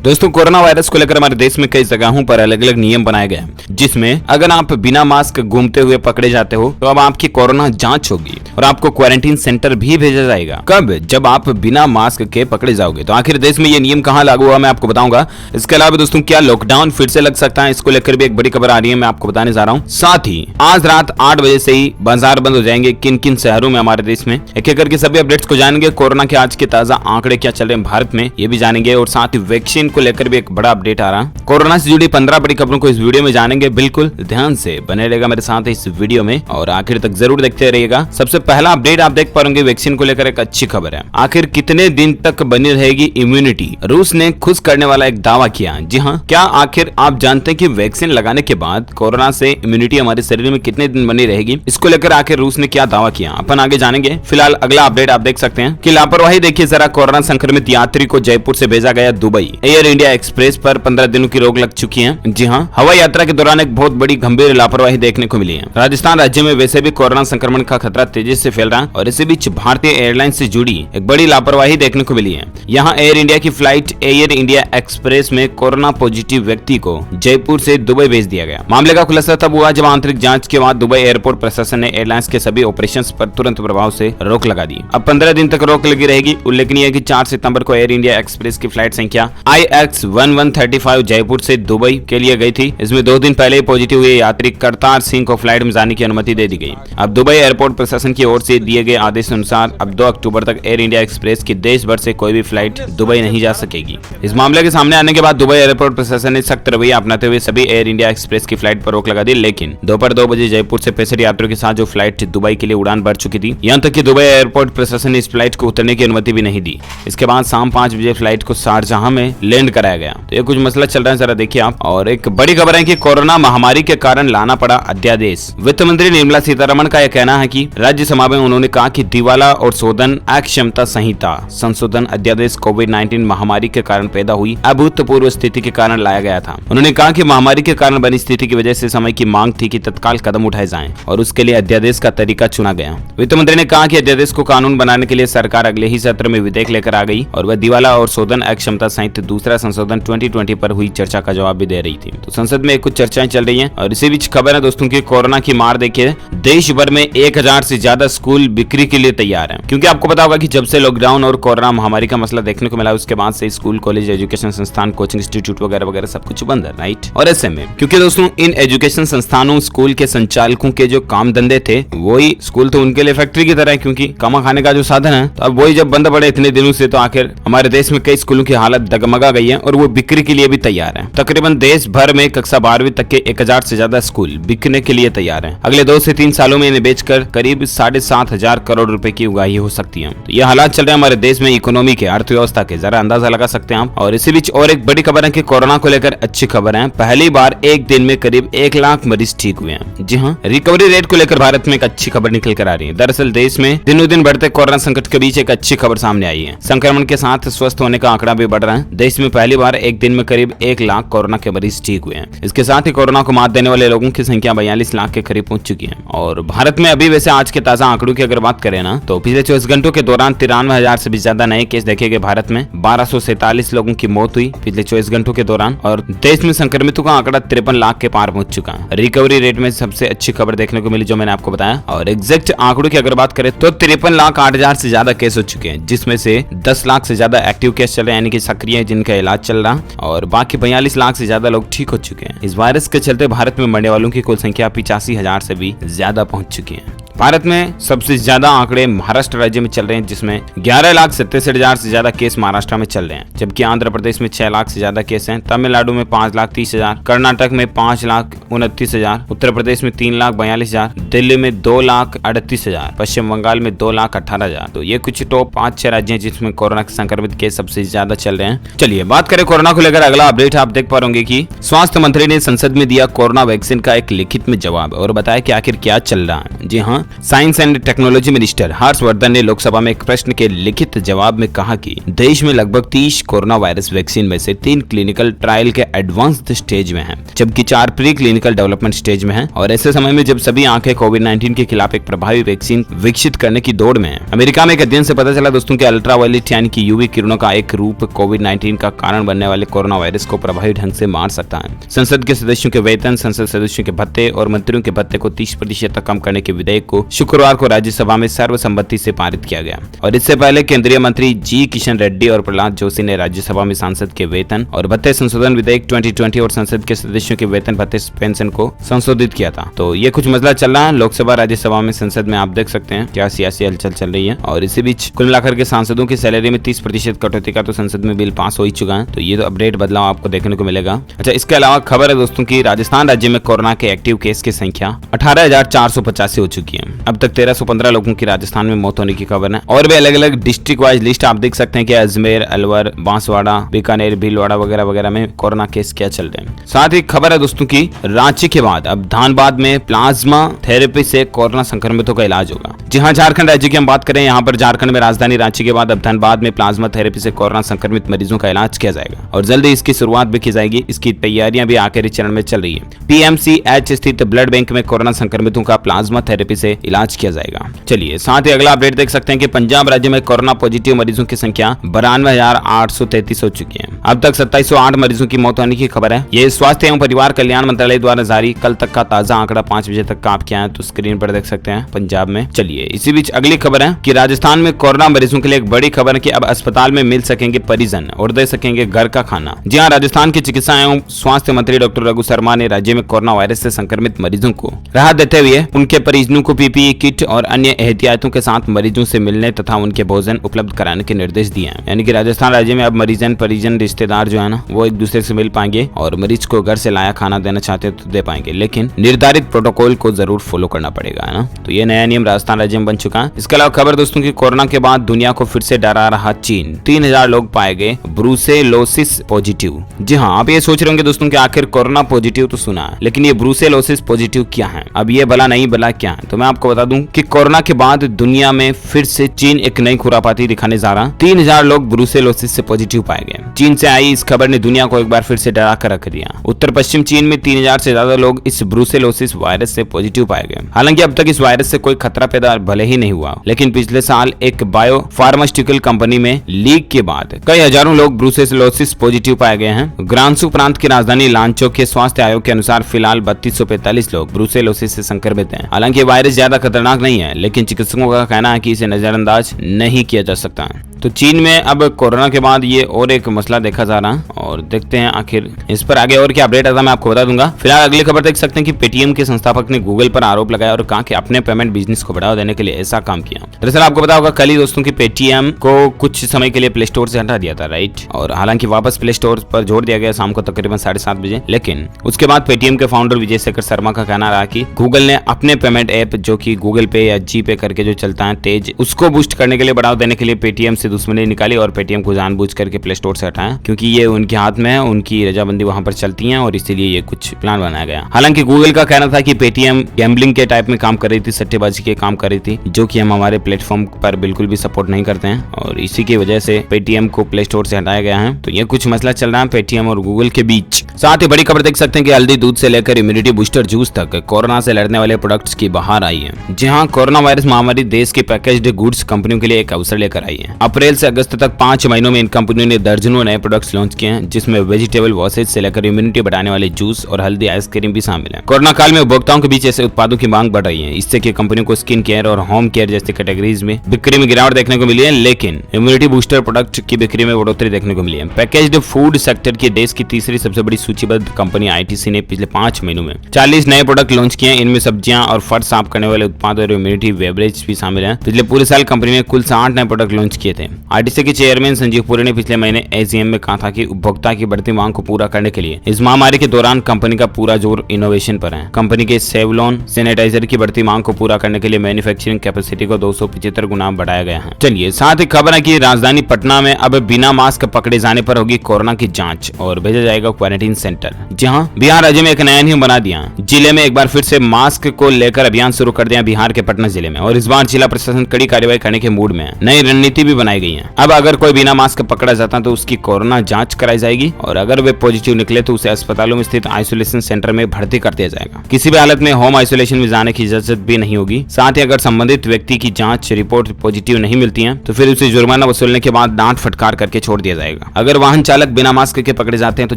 दोस्तों, corona virus को लेकर हमारे देश में कई जगहों पर अलग अलग नियम बनाए गए हैं, जिसमें अगर आप बिना मास्क घूमते हुए पकड़े जाते हो तो अब आपकी कोरोना जांच होगी और आपको क्वारंटीन सेंटर भी भेजा जाएगा। कब? जब आप बिना मास्क के पकड़े जाओगे। तो आखिर देश में ये नियम कहां लागू हुआ, मैं आपको बताऊंगा। इसके अलावा दोस्तों, क्या लॉकडाउन फिर से लग सकता है, इसको लेकर भी एक बड़ी खबर आ रही है, मैं आपको बताने जा रहा हूँ। साथ ही आज रात 8 बजे से ही बाजार बंद हो जाएंगे किन किन शहरों में हमारे देश में। एक एक करके सभी अपडेट्स को जानेंगे। कोरोना के आज के ताजा आंकड़े क्या चल रहे हैं भारत में, ये भी जानेंगे। और साथ ही वैक्सीन को लेकर भी एक बड़ा अपडेट आ रहा। कोरोना से जुड़ी 15 बड़ी खबरों को इस वीडियो में जानेंगे। बिल्कुल ध्यान से बने रहेगा मेरे साथ इस वीडियो में और आखिर तक जरूर देखते रहिएगा। सबसे पहला अपडेट आप देख पाएंगे, वैक्सीन को लेकर एक अच्छी खबर है। आखिर कितने दिन तक बनी रहेगी इम्यूनिटी, रूस ने खुश करने वाला एक दावा किया। जी हाँ, क्या आखिर आप जानते हैं कि वैक्सीन लगाने के बाद कोरोना से इम्यूनिटी हमारे शरीर में कितने दिन बनी रहेगी? इसको लेकर आखिर रूस ने क्या दावा किया, अपन आगे जानेंगे। फिलहाल अगला अपडेट आप देख सकते हैं कि लापरवाही देखिए जरा। कोरोना संक्रमित यात्री को जयपुर से भेजा गया दुबई। एयर इंडिया एक्सप्रेस पर 15 दिनों की रोक लग चुकी है। जी हाँ, हवाई यात्रा के दौरान एक बहुत बड़ी गंभीर लापरवाही देखने को मिली है। राजस्थान राज्य में वैसे भी कोरोना संक्रमण का खतरा तेजी से फैल रहा है और इसी बीच भारतीय एयरलाइंस से जुड़ी एक बड़ी लापरवाही देखने को मिली है। यहाँ एयर इंडिया की फ्लाइट एयर इंडिया एक्सप्रेस में कोरोना पॉजिटिव व्यक्ति को जयपुर से दुबई भेज दिया गया। मामले का खुलासा तब हुआ जब आंतरिक जांच के बाद दुबई एयरपोर्ट प्रशासन ने एयरलाइंस के सभी ऑपरेशंस पर तुरंत प्रभाव से रोक लगा दी। अब 15 दिन तक रोक लगी रहेगी। उल्लेखनीय है कि 4 सितंबर को एयर इंडिया एक्सप्रेस की फ्लाइट संख्या IX1135 जयपुर से दुबई के लिए गई थी। इसमें 2 दिन पहले पॉजिटिव हुए यात्री करतार सिंह को फ्लाइट में जाने की अनुमति दे दी गई। अब दुबई एयरपोर्ट प्रशासन की ओर से दिए गए आदेश अनुसार अब 2 अक्टूबर तक एयर इंडिया एक्सप्रेस की देश भर से कोई भी फ्लाइट दुबई नहीं जा सकेगी। इस मामले के सामने आने के बाद दुबई एयरपोर्ट प्रशासन ने सख्त रवैया अपनाते हुए सभी एयर इंडिया एक्सप्रेस की फ्लाइट पर रोक लगा दी। लेकिन दोपहर 2 बजे जयपुर से 65 यात्रियों के साथ जो फ्लाइट दुबई के लिए उड़ान भर चुकी थी, यहाँ तक कि दुबई एयरपोर्ट प्रशासन ने इस फ्लाइट को उतरने की अनुमति भी नहीं दी। इसके बाद शाम 5 बजे फ्लाइट को शारजाह में लैंड कराया गया। तो ये कुछ मसला चल रहा है, जरा देखिए आप। और एक बड़ी खबर है कि कोरोना महामारी के कारण लाना पड़ा अध्यादेश। वित्त मंत्री निर्मला सीतारमण का यह कहना है कि राज्यसभा में उन्होंने कहा कि दिवाला और शोधन अक्षमता संहिता संशोधन अध्यादेश कोविड-19 महामारी के कारण पैदा हुई अभूतपूर्व स्थिति के कारण लाया गया था। उन्होंने कहा कि महामारी के कारण बनी स्थिति की वजह से समय की मांग थी कि तत्काल कदम उठाए जाएं और उसके लिए अध्यादेश का तरीका चुना गया। वित्त मंत्री ने कहा कि अध्यादेश को कानून बनाने के लिए सरकार अगले ही सत्र में विधेयक लेकर आ गई और वह दिवाला और शोधन अक्षमता सहित दूसरा संशोधन 2020 पर हुई चर्चा का जवाब भी दे रही थी। तो संसद में कुछ चर्चाएं चल रही हैं और इसी बीच खबर है दोस्तों की कोरोना की मार देखिए। देश भर में 1000 से ज्यादा स्कूल बिक्री के लिए तैयार हैं, क्योंकि आपको पता होगा कि जब से लॉकडाउन और कोरोना महामारी का मसला देखने को मिला उसके बाद से स्कूल, कॉलेज, एजुकेशन संस्थान, कोचिंग इंस्टीट्यूट वगैरह वगैरह सब कुछ बंद है, राइट। और ऐसे में क्योंकि दोस्तों इन एजुकेशन संस्थानों, स्कूल के संचालकों के जो काम धंधे थे, वही स्कूल तो उनके लिए फैक्ट्री की तरह है, क्योंकि कमा खाने का जो साधन है। तो अब वही जब बंद पड़े इतने दिनों से, तो आखिर हमारे देश में कई स्कूलों की हालत डगमगा गई है और वो बिक्री के लिए भी तैयार है। तकरीबन देश भर में कक्षा 12वीं तक के 1000 से ज्यादा स्कूल बिकने के लिए तैयार हैं। अगले 2 से 3 सालों में इन्हें बेचकर करीब 7,500 करोड़ रुपए की उगाही हो सकती है। तो ये हालात चल रहे हैं हमारे देश में इकोनॉमी के, अर्थव्यवस्था के, जरा अंदाजा लगा सकते हैं आप। और इसी बीच और एक बड़ी खबर है कि कोरोना को लेकर अच्छी खबर है। पहली बार एक दिन में करीब 1 लाख मरीज ठीक हुए हैं। जी हाँ, रिकवरी रेट को लेकर भारत में एक अच्छी खबर निकल कर आ रही है। दरअसल देश में दिनों दिन बढ़ते कोरोना संकट के बीच एक अच्छी खबर सामने आई है। संक्रमण के साथ स्वस्थ होने का आंकड़ा भी बढ़ रहा है। देश में पहली बार एक दिन में करीब 1 लाख कोरोना के मरीज ठीक हुए हैं। इसके साथ ही कोरोना को मात देने वाले लोगों की संख्या 42 लाख के करीब पहुंच चुकी है। और भारत में अभी वैसे आज के ताजा आंकड़ों की अगर बात करें ना, तो पिछले 24 घंटों के दौरान 93,000 से भी ज्यादा नए केस देखे गए। भारत में 1247 लोगों की मौत हुई पिछले 24 घंटों के दौरान और देश में संक्रमितों का आंकड़ा 53 लाख के पार पहुंच चुका है। रिकवरी रेट में सबसे अच्छी खबर देखने को मिली जो मैंने आपको बताया। और एग्जैक्ट आंकड़ों की अगर बात करें तो 53,08,000 से ज्यादा केस हो चुके हैं, जिसमें से 10 लाख से ज्यादा एक्टिव केस चल रहे हैं, यानी कि सक्रिय जिनका इलाज चल रहा, और बाकी 42 लाख से ज्यादा लोग ठीक हो चुके हैं। इस वायरस के चलते भारत में मरने वालों की कुल संख्या 85,000 से भी ज्यादा पहुंच चुकी है। भारत में सबसे ज्यादा आंकड़े महाराष्ट्र राज्य में चल रहे हैं, जिसमें 11,67,000 से ज्यादा केस महाराष्ट्र में चल रहे हैं, जबकि आंध्र प्रदेश में 6 लाख से ज्यादा केस हैं, तमिलनाडु में 5,30,000, कर्नाटक में 5,29,000, उत्तर प्रदेश में 3,42,000, दिल्ली में 2,38,000, पश्चिम बंगाल में 2,18,000। तो ये कुछ टॉप 5-6 राज्य हैं जिसमें कोरोना के संक्रमित केस सबसे ज्यादा चल रहे हैं। चलिए बात करें कोरोना को लेकर अगला अपडेट। आप देख पा रहे होंगे कि स्वास्थ्य मंत्री ने संसद में दिया कोरोना वैक्सीन का एक लिखित में जवाब और बताया कि आखिर क्या चल रहा है। जी हाँ, science and technology minister Harshvardhan ने लोकसभा में एक प्रश्न के लिखित जवाब में कहा कि देश में लगभग 30 कोरोना वायरस वैक्सीन में से 3 क्लिनिकल ट्रायल के एडवांस्ड स्टेज में हैं, जबकि 4 प्री क्लिनिकल डेवलपमेंट स्टेज में हैं। और ऐसे समय में जब सभी आंखें कोविड-19 के खिलाफ एक प्रभावी वैक्सीन विकसित करने की दौड़ में हैं। अमेरिका में एक अध्ययन से पता चला दोस्तों कि अल्ट्रावायलेट यानी कि यूवी किरणों का एक रूप कोविड-19 का कारण बनने वाले कोरोना वायरस को प्रभावी ढंग से मार सकता है। संसद के सदस्यों के वेतन, संसद सदस्यों के भत्ते और मंत्रियों के भत्ते को 30% तक कम करने के विधेयक को शुक्रवार को राज्यसभा में सर्वसम्मति से पारित किया गया। और इससे पहले केंद्रीय मंत्री जी किशन रेड्डी और प्रहलाद जोशी ने राज्यसभा में सांसद के वेतन और भत्ते संशोधन विधेयक 2020 और संसद के सदस्यों के वेतन भत्ते पेंशन को संशोधित किया था। तो ये कुछ मसला चल रहा है लोकसभा राज्यसभा में, संसद में। आप देख सकते हैं क्या सियासी हलचल चल रही है। और इसी बीच कुल मिलाकर के सांसदों की सैलरी में 30% कटौती का तो संसद में बिल पास हो ही चुका है। तो ये तो अपडेट बदलाव आपको देखने को मिलेगा। अच्छा, इसके अलावा खबर है दोस्तों की राजस्थान राज्य में कोरोना के एक्टिव केस की संख्या 18,485 हो चुकी है। अब तक 1315 लोगों की राजस्थान में मौत होने की खबर है। और भी अलग अलग डिस्ट्रिक्ट वाइज लिस्ट आप देख सकते हैं कि अजमेर, अलवर, बांसवाड़ा, बीकानेर, भीलवाड़ा वगैरह वगैरह में कोरोना केस क्या चल रहे हैं। साथ ही खबर है दोस्तों की रांची के बाद अब धनबाद में प्लाज्मा थेरेपी से कोरोना संक्रमितों का इलाज होगा। जी हाँ, झारखंड राज्य की हम बात करें, यहाँ पर झारखंड में राजधानी रांची के बाद अब धनबाद में प्लाज्मा थेरेपी से कोरोना संक्रमित मरीजों का इलाज किया जाएगा और जल्दी इसकी शुरुआत भी की जाएगी। इसकी तैयारियां भी आखिरी चरण में चल रही है। पीएमसीएच स्थित ब्लड बैंक में कोरोना संक्रमितों का प्लाज्मा थेरेपी से इलाज किया जाएगा। चलिए साथ ही अगला अपडेट देख सकते हैं कि पंजाब राज्य में कोरोना पॉजिटिव मरीजों की संख्या 92,833 हो चुकी है। अब तक 2708 मरीजों की मौत होने की खबर है। ये स्वास्थ्य एवं परिवार कल्याण मंत्रालय द्वारा जारी कल तक का ताजा आंकड़ा 5 बजे तक का आप क्या है तो स्क्रीन पर देख सकते हैं पंजाब में। चलिए इसी बीच अगली खबर है कि राजस्थान में कोरोना मरीजों के लिए एक बड़ी खबर है कि अब अस्पताल में मिल सकेंगे परिजन और दे सकेंगे घर का खाना। जी हाँ, राजस्थान के चिकित्सा एवं स्वास्थ्य मंत्री डॉक्टर रघु शर्मा ने राज्य में कोरोना वायरस से संक्रमित मरीजों को राहत देते हुए उनके परिजनों को पीपीई किट और अन्य एहतियातों के साथ मरीजों से मिलने तथा उनके भोजन उपलब्ध कराने के निर्देश दिए हैं। यानी कि राजस्थान राज्य में अब मरीजन परिजन रिश्तेदार जो है ना वो एक दूसरे से मिल पाएंगे और मरीज को घर से लाया खाना देना चाहते तो दे पाएंगे, लेकिन निर्धारित प्रोटोकॉल को जरूर फॉलो करना पड़ेगा, है ना। तो ये नया नियम राजस्थान राज्य में बन चुका है। इसके अलावा खबर दोस्तों की कोरोना के बाद दुनिया को फिर से डरा रहा चीन। 3000 लोग पाए गए ब्रूसेलोसिस पॉजिटिव। जी हाँ, आप ये सोच रहे होंगे दोस्तों कि आखिर कोरोना पॉजिटिव तो सुना है, लेकिन ये ब्रूसेलोसिस पॉजिटिव क्या है, अब ये भला नहीं भला क्या है। तो मैं आपको बता दूं कि कोरोना के बाद दुनिया में फिर से चीन एक नई खुरापाती दिखाने जा रहा। 3000 लोग ब्रूसेलोसिस से पॉजिटिव पाए गए। चीन से आई इस खबर ने दुनिया को एक बार फिर से डरा कर रख दिया। उत्तर पश्चिम चीन में 3000 से ज्यादा लोग इस ब्रूसेलोसिस वायरस से पॉजिटिव पाए गए। हालांकि अब तक इस वायरस से कोई खतरा पैदा भले ही नहीं हुआ, लेकिन पिछले साल एक बायो फार्मास्यूटिकल कंपनी में लीक के बाद कई हजारों लोग ब्रूसेलोसिस पॉजिटिव पाए गए हैं। ग्रांसू प्रांत की राजधानी लांचो के स्वास्थ्य आयोग के अनुसार फिलहाल 3245 लोग ब्रूसेलोसिस से संक्रमित हैं। हालांकि वायरस ज्यादा खतरनाक नहीं है, लेकिन चिकित्सकों का कहना है कि इसे नजरअंदाज नहीं किया जा सकता है। तो चीन में अब कोरोना के बाद ये और एक मसला देखा जा रहा है और देखते हैं आखिर इस पर आगे और क्या अपडेट आता है मैं आपको बता दूंगा। फिलहाल अगली खबर देख सकते हैं कि पेटीएम के संस्थापक ने गूगल पर आरोप लगाया और कहा कि अपने पेमेंट बिजनेस को बढ़ावा देने के लिए ऐसा काम किया। दरअसल आपको पता होगा कल ही दोस्तों की पेटीएम को कुछ समय के लिए प्ले स्टोर से हटा दिया था, राइट। और हालांकि वापस प्ले स्टोर पर जोड़ दिया गया शाम को तकरीबन 7:30 बजे, लेकिन उसके बाद पेटीएम के फाउंडर विजय शेखर शर्मा का कहना रहा कि गूगल ने अपने पेमेंट ऐप जो कि गूगल पे या जी पे करके जो चलता है तेज, उसको बूस्ट करने के लिए बढ़ावा देने के लिए पेटीएम से दुश्मनी निकाली और पेटीएम को जानबूझ करके प्ले स्टोर से हटाया, क्योंकि ये उनके हाथ में है, उनकी रजाबंदी वहां पर चलती है और इसीलिए ये कुछ प्लान बनाया गया। हालांकि गूगल का कहना था कि पेटीएम गैम्बलिंग के टाइप में काम कर रही थी, सट्टेबाजी के काम कर रही थी, जो कि हम हमारे प्लेटफॉर्म पर बिल्कुल भी सपोर्ट नहीं करते हैं और इसी की वजह से पेटीएम को प्ले स्टोर से हटाया गया है। तो ये कुछ मसला चल रहा है पेटीएम और गूगल के बीच। साथ ही बड़ी खबर देख सकते हैं कि हल्दी दूध से लेकर इम्यूनिटी बूस्टर जूस तक कोरोना से लड़ने वाले प्रोडक्ट्स की बहार आई है। जी हाँ, कोरोना वायरस महामारी देश के पैकेज्ड गुड्स कंपनियों के लिए एक अवसर लेकर आई है। अप्रैल से अगस्त तक 5 महीनों में इन कंपनियों ने दर्जनों नए प्रोडक्ट्स लॉन्च किए हैं, जिसमें वेजिटेबल वॉसेज से लेकर इम्यूनिटी बढ़ाने वाले जूस और हल्दी आइसक्रीम भी शामिल है। कोरोना काल में उपभोक्ताओं के बीच ऐसे उत्पादों की मांग बढ़ रही है। इससे कि कंपनियों को स्किन केयर और होम केयर जैसी कैटेगरीज में बिक्री में गिरावट देखने को मिली है, लेकिन इम्यूनिटी बूस्टर प्रोडक्ट की बिक्री में बढ़ोतरी देखने को मिली है। पैकेज्ड फूड सेक्टर की देश की तीसरी सबसे बड़ी सूचीबद्ध कंपनी आईटीसी ने पिछले 5 महीनों में 40 नए प्रोडक्ट लॉन्च किए हैं। इनमें सब्जियां और फर्श साफ करने वाले उत्पाद और इम्यूनिटी बेवरेज भी शामिल है। पिछले पूरे साल कंपनी ने कुल 60 नए प्रोडक्ट लॉन्च किए थे। आईटीसी के चेयरमैन संजीव पुरी ने पिछले महीने एजीएम में कहा था कि उपभोक्ता की बढ़ती मांग को पूरा करने के लिए इस महामारी के दौरान कंपनी का पूरा जोर इनोवेशन पर है। कंपनी के सेवलॉन सैनिटाइजर की बढ़ती मांग को पूरा करने के लिए मैन्युफैक्चरिंग कैपेसिटी को 275 गुना बढ़ाया गया है। चलिए साथ ही खबर है कि राजधानी पटना में अब बिना मास्क पकड़े जाने पर होगी कोरोना की जांच और भेजा जाएगा क्वारंटीन क्वारंटीन सेंटर। जी हाँ, बिहार राज्य में एक नया नियम बना दिया। जिले में एक बार फिर से मास्क को लेकर अभियान शुरू कर दिया बिहार के पटना जिले में, और इस बार जिला प्रशासन कड़ी कार्रवाई करने के मूड में है। नई रणनीति भी बनाई गई है। अब अगर कोई बिना मास्क पकड़ा जाता तो उसकी कोरोना जांच कराई जाएगी, और अगर वे पॉजिटिव निकले तो उसे अस्पतालों में स्थित आइसोलेशन सेंटर में भर्ती कर दिया जाएगा। किसी भी हालत में होम आइसोलेशन में जाने की इजाजत भी नहीं होगी। साथ ही अगर संबंधित व्यक्ति की जांच रिपोर्ट पॉजिटिव नहीं मिलती है तो फिर उसे जुर्माना वसूलने के बाद डांट फटकार करके छोड़ दिया जाएगा। अगर वाहन चालक बिना मास्क के पकड़े जाते हैं तो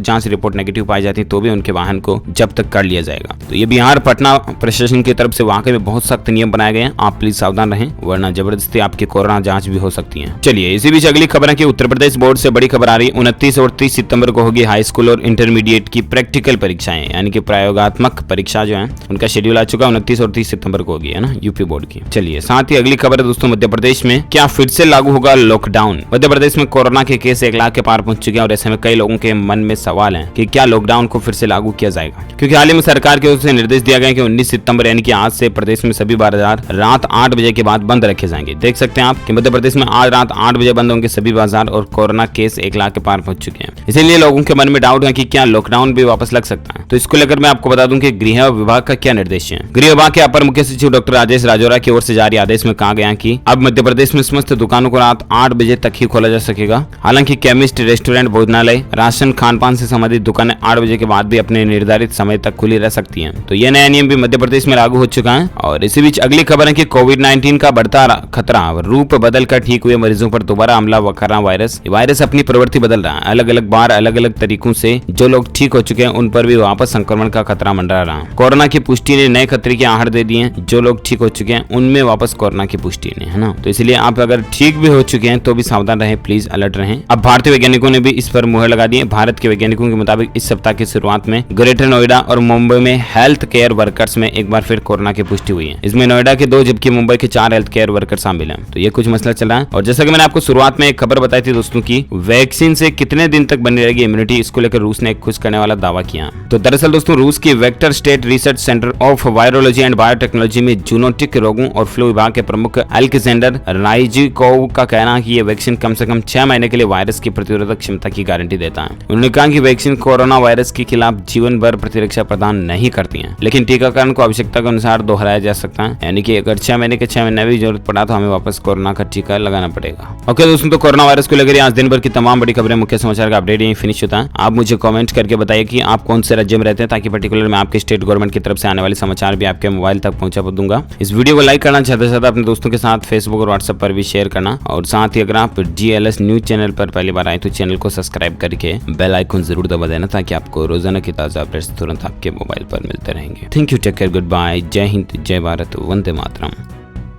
जांच रिपोर्ट नेगेटिव पाई जाती है तो भी उनके वाहन को जब्त कर लिया जाएगा। तो ये बिहार पटना प्रशासन की तरफ से वाकई में बहुत सख्त नियम बनाए गए हैं। आप प्लीज सावधान रहें, वरना जबरदस्ती आपकी कोरोना जांच भी हो सकती है। चलिए इसी बीच अगली खबर है कि उत्तर प्रदेश बोर्ड से बड़ी खबर आ रही। 29 और 30 सितंबर को होगी हाई स्कूल और इंटरमीडिएट की प्रैक्टिकल परीक्षाएं, यानी कि प्रयोगात्मक परीक्षा जो है उनका शेड्यूल आ चुका है। 29 और 30 सितंबर को होगी, है ना, यूपी बोर्ड की। चलिए साथ ही अगली खबर है दोस्तों, मध्य प्रदेश में क्या फिर से लागू होगा लॉकडाउन। मध्य प्रदेश में कोरोना के केस 1 लाख के पार पहुंच चुके हैं, और ऐसे में कई लोगों के मन में सवाल है कि क्या लॉकडाउन को फिर से लागू किया जाएगा, क्योंकि हाल ही में सरकार की ओर से निर्देश दिया गया कि 19 सितंबर यानी कि आज से प्रदेश में सभी बाजार रात 8 बजे के बाद बंद रखे जाएंगे। देख सकते हैं आप कि मध्य प्रदेश में आज रात 8 बजे बंद होंगे सभी बाजार, और कोरोना केस 1 लाख के पार पहुंच चुके हैं। इसीलिए लोगों के मन में डाउट है कि क्या लॉकडाउन भी वापस लग सकता है। तो इसको लेकर मैं आपको बता दूं कि गृह विभाग का क्या निर्देश है। गृह विभाग के अपर मुख्य सचिव डॉक्टर राजेश राजौरा की ओर से जारी आदेश में कहा गया कि अब मध्य प्रदेश में समस्त दुकानों को रात 8 बजे तक ही खोला जा सकेगा। हालांकि केमिस्ट, रेस्टोरेंट, भोजनालय, राशन, खान-पान से संबंधित दुकानें 8 बजे के बाद भी अपने निर्धारित समय तक खुली रह सकती हैं। तो यह नया नियम भी मध्य प्रदेश में लागू हो चुका है। और इसी बीच अगली खबर है कि कोविड-19 का बढ़ता खतरा, रूप बदलकर ठीक हुए मरीजों पर दोबारा हमला कर रहा वायरस अपनी प्रवृत्ति बदल रहा है। अलग अलग बार अलग अलग तरीकों से जो लोग ठीक हो चुके हैं उन पर भी वापस संक्रमण का खतरा मंडरा रहा है। कोरोना की पुष्टि ने नए खतरे की आहट दे दी है। जो लोग ठीक हो चुके हैं उनमें वापस कोरोना की पुष्टि नहीं, है ना। तो इसलिए आप अगर ठीक भी हो चुके हैं तो भी सावधान रहें, प्लीज अलर्ट रहें। अब भारतीय वैज्ञानिकों ने भी इस पर मुहर लगा दी है। भारत के वैज्ञानिकों के मुताबिक इस सप्ताह की शुरुआत में ग्रेटर नोएडा और मुंबई में हेल्थ केयर वर्कर्स में एक बार फिर कोरोना की पुष्टि हुई है। इसमें नोएडा के 2 जबकि मुंबई के 4 हेल्थ केयर वर्कर शामिल हैं। तो ये कुछ मसला चल रहा है। और जैसा कि मैंने आपको शुरुआत में एक खबर बताई थी दोस्तों की वैक्सीन से कितने दिन तक बनी रहेगी इम्यूनिटी, इसको लेकर रूस ने एक खुश करने वाला दावा किया। तो दरअसल दोस्तों रूस की vector state research centre of virology and biotechnology में जूनोटिक रोगों और फ्लू विभाग के प्रमुख अलेक्जेंडर राइजिकोव का कहना है कि ये वैक्सीन कम से कम 6 महीने के लिए वायरस की प्रतिरोधक क्षमता की गारंटी देता है। उन्होंने कहा कि वैक्सीन कोरोना वायरस के खिलाफ जीवन भर प्रतिरक्षा प्रदान नहीं करती है, लेकिन टीकाकरण को आवश्यकता के अनुसार दोहराया जा सकता है। यानी कि अगर 6 महीने के 6 महीने भी जरूरत पड़ा तो हमें वापस कोरोना का टीका लगाना पड़ेगा। ओके दोस्तों, तो कोरोना वायरस को लेकर आज दिन भर की तमाम बड़ी खबरें, मुख्य समाचार का अपडेट यहीं फिनिश होता है। आप मुझे कमेंट करके बताइए कि आप कौन से राज्य में रहते हैं, ताकि पर्टिकुलर मैं आपके स्टेट गवर्नमेंट की तरफ से आने वाले समाचार भी आपके मोबाइल तक पहुंचा दूंगा। इस वीडियो को लाइक करना, ज्यादा से ज्यादा अपने दोस्तों के साथ फेसबुक और व्हाट्सएप पर भी शेयर करना, और साथ ही अगर आप GLS न्यूज चैनल पर पहली बार आए तो चैनल को सब्सक्राइब करके बेल आइकन जरूर दबा देना, ताकि आपको रोजाना की ताजा अपडेट्स तुरंत आपके मोबाइल पर मिलते रहेंगे। Thank you, take care, good bye, जय हिंद, जय भारत, वंदे मातरम।